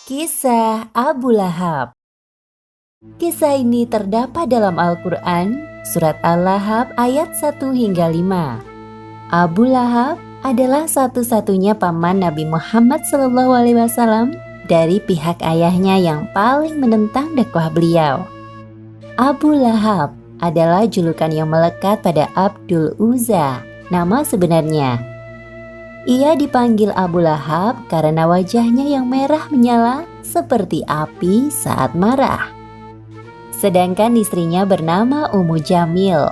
Kisah Abu Lahab. Kisah ini terdapat dalam Al-Quran, surat Al-Lahab ayat 1 hingga 5. Abu Lahab adalah satu-satunya paman Nabi Muhammad SAW dari pihak ayahnya yang paling menentang dakwah beliau. Abu Lahab adalah julukan yang melekat pada Abdul Uzza, nama sebenarnya. Ia dipanggil Abu Lahab karena wajahnya yang merah menyala seperti api saat marah. Sedangkan istrinya bernama Ummu Jamil.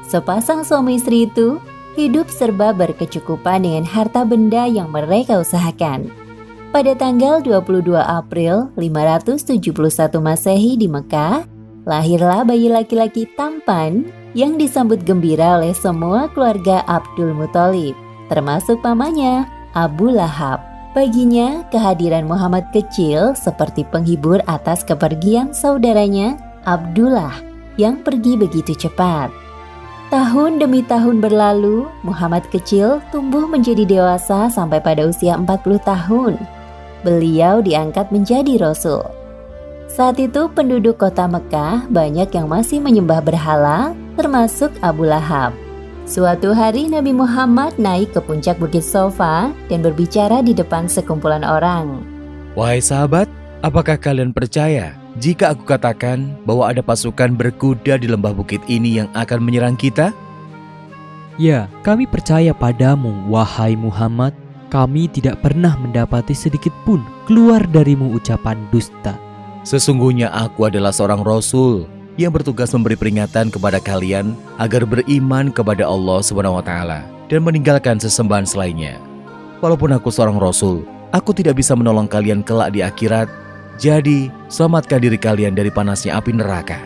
Sepasang suami istri itu hidup serba berkecukupan dengan harta benda yang mereka usahakan. Pada tanggal 22 April 571 Masehi di Mekah, lahirlah bayi laki-laki tampan yang disambut gembira oleh semua keluarga Abdul Muthalib, termasuk pamannya, Abu Lahab. Baginya, kehadiran Muhammad kecil seperti penghibur atas kepergian saudaranya, Abdullah, yang pergi begitu cepat. Tahun demi tahun berlalu, Muhammad kecil tumbuh menjadi dewasa sampai pada usia 40 tahun. Beliau diangkat menjadi Rasul. Saat itu penduduk kota Mekah banyak yang masih menyembah berhala, termasuk Abu Lahab. Suatu hari Nabi Muhammad naik ke puncak Bukit Sofa dan berbicara di depan sekumpulan orang. Wahai sahabat, apakah kalian percaya jika aku katakan bahwa ada pasukan berkuda di lembah bukit ini yang akan menyerang kita? Ya, kami percaya padamu, wahai Muhammad. Kami tidak pernah mendapati sedikit pun keluar darimu ucapan dusta. Sesungguhnya aku adalah seorang Rasul yang bertugas memberi peringatan kepada kalian agar beriman kepada Allah SWT dan meninggalkan sesembahan selainnya. Walaupun aku seorang Rasul, aku tidak bisa menolong kalian kelak di akhirat. Jadi, selamatkan diri kalian dari panasnya api neraka.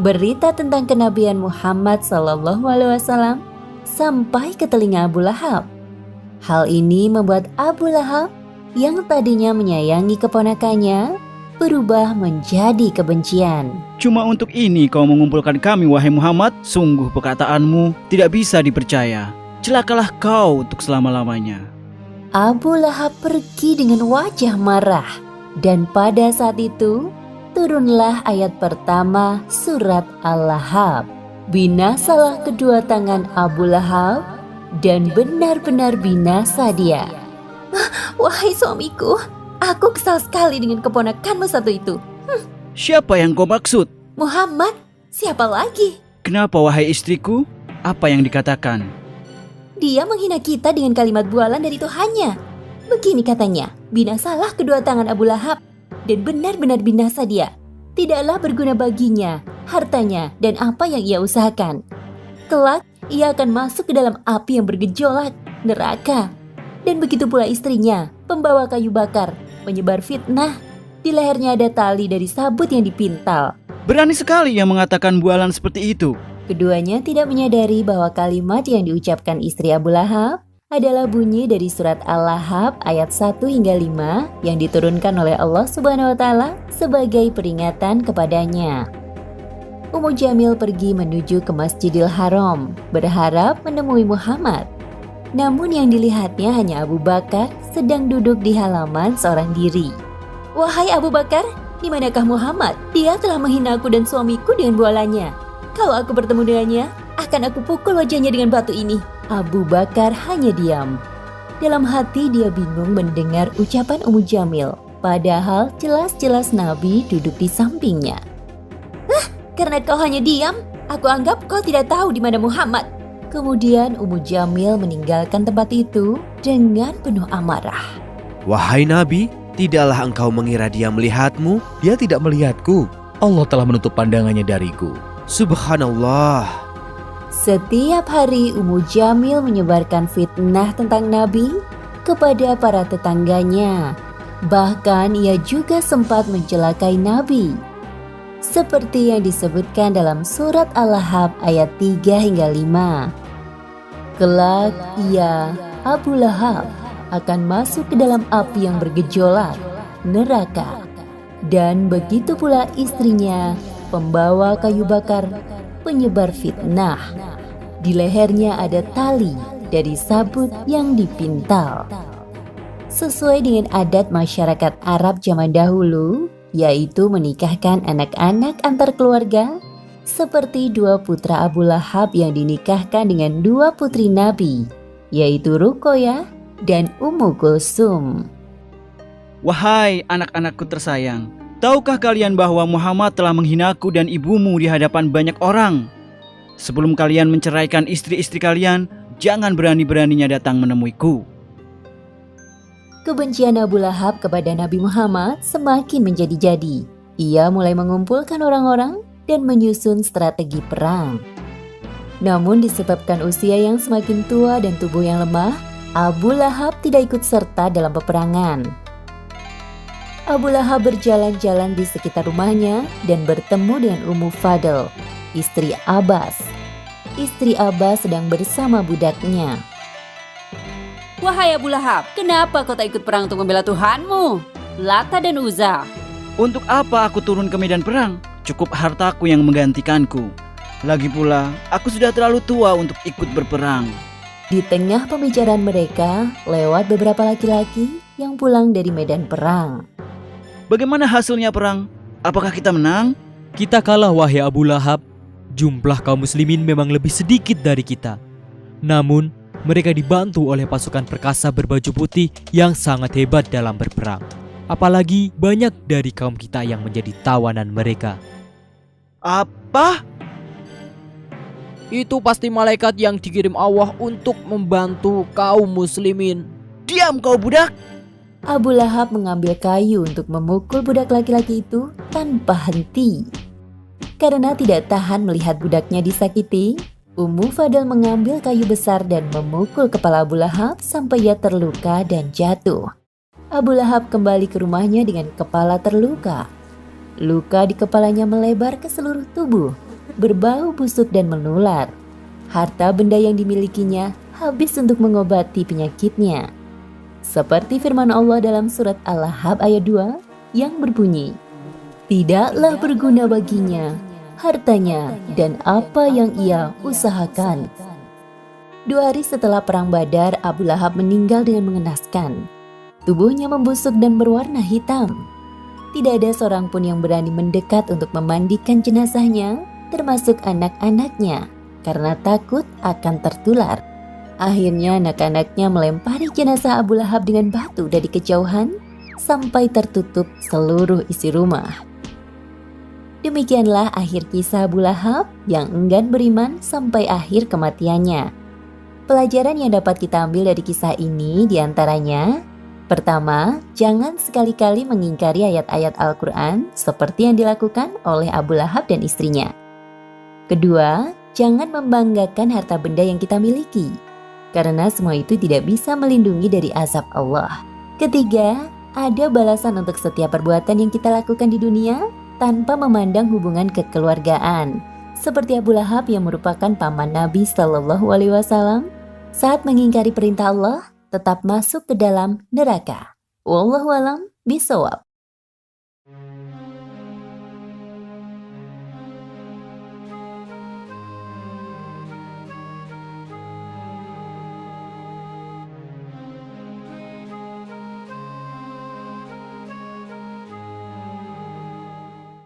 Berita tentang kenabian Muhammad SAW sampai ke telinga Abu Lahab. Hal ini membuat Abu Lahab yang tadinya menyayangi keponakannya berubah menjadi kebencian. Cuma untuk ini kau mengumpulkan kami, wahai Muhammad? Sungguh perkataanmu tidak bisa dipercaya. Celakalah kau untuk selama-lamanya. Abu Lahab pergi dengan wajah marah. Dan pada saat itu, turunlah ayat pertama surat Al-Lahab. Binasalah kedua tangan Abu Lahab, dan benar-benar binasa dia. Wahai suamiku, aku kesal sekali dengan keponakanmu satu itu. Siapa yang kau maksud? Muhammad, siapa lagi? Kenapa, wahai istriku? Apa yang dikatakan? Dia menghina kita dengan kalimat bualan dari Tuhannya. Begini katanya, binasalah kedua tangan Abu Lahab, dan benar-benar binasa dia. Tidaklah berguna baginya, hartanya, dan apa yang ia usahakan. Kelak, ia akan masuk ke dalam api yang bergejolak, neraka. Dan begitu pula istrinya, pembawa kayu bakar, penyebar fitnah. Di lehernya ada tali dari sabut yang dipintal. Berani sekali yang mengatakan bualan seperti itu. Keduanya tidak menyadari bahwa kalimat yang diucapkan istri Abu Lahab adalah bunyi dari surat Al-Lahab ayat 1 hingga 5 yang diturunkan oleh Allah SWT sebagai peringatan kepadanya. Ummu Jamil pergi menuju ke Masjidil Haram, berharap menemui Muhammad. Namun yang dilihatnya hanya Abu Bakar sedang duduk di halaman seorang diri. Wahai Abu Bakar, di manakah Muhammad? Dia telah menghina aku dan suamiku dengan bualannya. Kalau aku bertemu dengannya, akan aku pukul wajahnya dengan batu ini. Abu Bakar hanya diam. Dalam hati dia bingung mendengar ucapan Ummu Jamil, padahal jelas-jelas Nabi duduk di sampingnya. Karena kau hanya diam, aku anggap kau tidak tahu di mana Muhammad. Kemudian Ummu Jamil meninggalkan tempat itu dengan penuh amarah. Wahai Nabi, tidaklah engkau mengira dia melihatmu? Dia tidak melihatku. Allah telah menutup pandangannya dariku. Subhanallah. Setiap hari Ummu Jamil menyebarkan fitnah tentang Nabi kepada para tetangganya. Bahkan ia juga sempat mencelakai Nabi. Seperti yang disebutkan dalam surat Al-Lahab ayat 3 hingga 5. Kelak ia, Abu Lahab, akan masuk ke dalam api yang bergejolak, neraka. Dan begitu pula istrinya, pembawa kayu bakar, penyebar fitnah. Di lehernya ada tali dari sabut yang dipintal. Sesuai dengan adat masyarakat Arab zaman dahulu, yaitu menikahkan anak-anak antar keluarga, seperti dua putra Abu Lahab yang dinikahkan dengan dua putri Nabi, yaitu Ruqayyah dan Ummu Kulsum. Wahai anak-anakku tersayang, tahukah kalian bahwa Muhammad telah menghinaku dan ibumu di hadapan banyak orang? Sebelum kalian menceraikan istri-istri kalian, jangan berani-beraninya datang menemuiku. Kebencian Abu Lahab kepada Nabi Muhammad semakin menjadi-jadi. Ia mulai mengumpulkan orang-orang dan menyusun strategi perang. Namun disebabkan usia yang semakin tua dan tubuh yang lemah, Abu Lahab tidak ikut serta dalam peperangan. Abu Lahab berjalan-jalan di sekitar rumahnya dan bertemu dengan Ummu Fadl, istri Abbas. Istri Abbas sedang bersama budaknya. Wahai Abu Lahab, kenapa kau tak ikut perang untuk membela Tuhanmu, Lata dan Uzza? Untuk apa aku turun ke medan perang? Cukup hartaku yang menggantikanku. Lagi pula, aku sudah terlalu tua untuk ikut berperang. Di tengah pembicaraan mereka, lewat beberapa laki-laki yang pulang dari medan perang. Bagaimana hasilnya perang? Apakah kita menang? Kita kalah wahai Abu Lahab. Jumlah kaum muslimin memang lebih sedikit dari kita. Namun, mereka dibantu oleh pasukan perkasa berbaju putih yang sangat hebat dalam berperang. Apalagi banyak dari kaum kita yang menjadi tawanan mereka. Apa? Itu pasti malaikat yang dikirim Allah untuk membantu kaum muslimin. Diam kau budak! Abu Lahab mengambil kayu untuk memukul budak laki-laki itu tanpa henti. Karena tidak tahan melihat budaknya disakiti, Ummu Fadl mengambil kayu besar dan memukul kepala Abu Lahab sampai ia terluka dan jatuh. Abu Lahab kembali ke rumahnya dengan kepala terluka. Luka di kepalanya melebar ke seluruh tubuh, berbau busuk dan menular. Harta benda yang dimilikinya habis untuk mengobati penyakitnya. Seperti firman Allah dalam surat Al-Lahab ayat 2 yang berbunyi, "Tidaklah berguna baginya hartanya dan apa yang ia usahakan." 2 hari setelah perang Badar, Abu Lahab meninggal dengan mengenaskan. Tubuhnya membusuk dan berwarna hitam. Tidak ada seorang pun yang berani mendekat untuk memandikan jenazahnya, termasuk anak-anaknya, karena takut akan tertular. Akhirnya anak-anaknya melempari jenazah Abu Lahab dengan batu dari kejauhan sampai tertutup seluruh isi rumah. Demikianlah akhir kisah Abu Lahab yang enggan beriman sampai akhir kematiannya. Pelajaran yang dapat kita ambil dari kisah ini diantaranya: pertama, jangan sekali-kali mengingkari ayat-ayat Al-Quran seperti yang dilakukan oleh Abu Lahab dan istrinya. Kedua, jangan membanggakan harta benda yang kita miliki, karena semua itu tidak bisa melindungi dari azab Allah. Ketiga, ada balasan untuk setiap perbuatan yang kita lakukan di dunia tanpa memandang hubungan kekeluargaan, seperti Abu Lahab yang merupakan paman Nabi Shallallahu Alaihi Wasallam saat mengingkari perintah Allah tetap masuk ke dalam neraka. Wallahu a'lam bishawab.